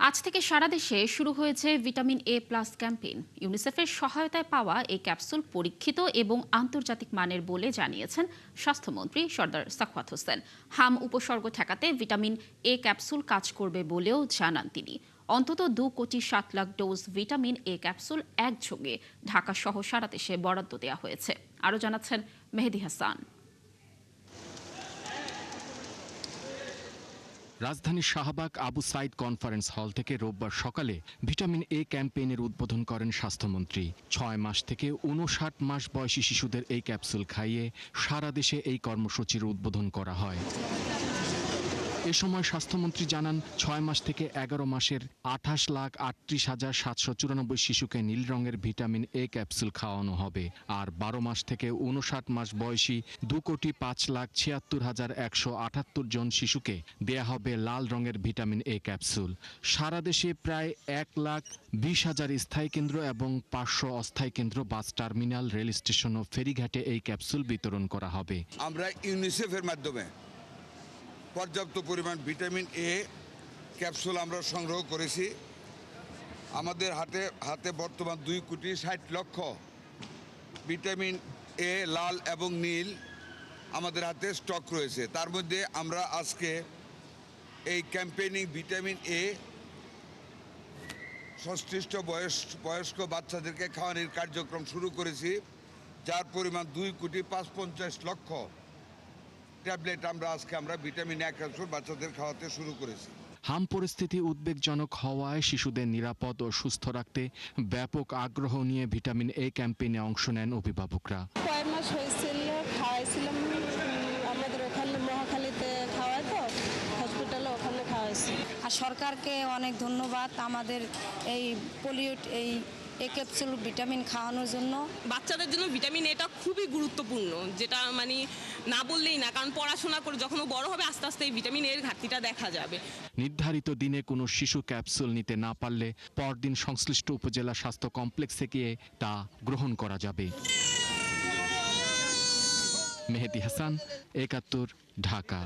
আজ থেকে সারা দেশে শুরু হয়েছে ভিটামিন এ প্লাস ক্যাম্পেইন। ইউনিসেফের সহায়তায় পাওয়া এই ক্যাপসুল পরীক্ষিত এবং আন্তর্জাতিক মানের বলে জানিয়েছেন স্বাস্থ্যমন্ত্রী সর্দার সাখাওয়াত হোসেন। হাম উপসর্গ ঠেকাতে ভিটামিন এ ক্যাপসুল কাজ করবে বলেও জানান তিনি। অন্তত 2,07,00,000 ডোজ ভিটামিন এ ক্যাপসুল একযোগে ঢাকা সহ সারা দেশে বরাদ্দ দেওয়া হয়েছে। আরও জানাচ্ছেন মেহেদি হাসান। রাজধানীর শাহবাগ আবু সাইদ কনফারেন্স হল থেকে রোববার সকালে ভিটামিন এ ক্যাম্পেইনের উদ্বোধন করেন স্বাস্থ্যমন্ত্রী। 6 মাস থেকে 59 মাস বয়সী শিশুদের এই ক্যাপসুল খাইয়ে সারা দেশে এই কর্মসূচির উদ্বোধন করা হয়। এ সময় স্বাস্থ্যমন্ত্রী জানান 6 মাস থেকে 11 মাসের 28,38,794 শিশুকে নীল রঙের ভিটামিন এ ক্যাপসুল খাওয়ানো হবে, আর 12 মাস থেকে 59 মাস বয়সী 2,05,76,178 জন শিশুকে দেয়া হবে লাল রঙের ভিটামিন এ ক্যাপসুল। সারা দেশে প্রায় 1,20,000 স্থায়ী কেন্দ্র এবং 500 অস্থায়ী কেন্দ্র, বাস টার্মিনাল, রেল স্টেশন ও ফেরিঘাটে এই ক্যাপসুল বিতরণ করা হবে। আমরা ইউনিসেফের মাধ্যমে পর্যাপ্ত পরিমাণ ভিটামিন এ ক্যাপসুল আমরা সংগ্রহ করেছি। আমাদের হাতে বর্তমান 2,60,00,000 ভিটামিন এ লাল এবং নীল আমাদের হাতে স্টক রয়েছে। তার মধ্যে আমরা আজকে এই ক্যাম্পেইনিং ভিটামিন এ সংশ্লিষ্ট বয়স্ক বাচ্চাদেরকে খাওয়ানোর কার্যক্রম শুরু করেছি, যার পরিমাণ 2,55,00,000 ট্যাবলেট আমরা ভিটামিন এ ক্যাপসুল বাচ্চাদের খাওয়াতে শুরু করেছি। হাম পরিস্থিতি উদ্বেগজনক হওয়ায় শিশুদের নিরাপদ ও সুস্থ রাখতে ব্যাপক আগ্রহ নিয়ে ভিটামিন এ ক্যাম্পেইনে অংশ নেন অভিভাবকরা। কয় মাস হয়েছিল খাওয়াইছিলাম, আমাদের ওখানে মহাখালীতে খাওয়ায় তো হসপিটালে, ওখানে খাওয়াইছি। আর সরকারকে অনেক ধন্যবাদ আমাদের এই পোলিও এই ক্যাপসুল ভিটামিন খাওয়ানোর জন্য। বাচ্চাদের জন্য ভিটামিন এটা খুবই গুরুত্বপূর্ণ, যেটা মানে না বললেই না, কারণ পড়াশোনা করে যখন ও বড় হবে আস্তে আস্তে এই ভিটামিন এর ঘাটতিটা দেখা যাবে। নির্ধারিত দিনে কোনো শিশু ক্যাপসুল নিতে না পারলে পরদিন সংশ্লিষ্ট উপজেলা স্বাস্থ্য কমপ্লেক্সে গিয়ে তা গ্রহণ করা যাবে। মেহেদি হাসান, ৭১, ঢাকা।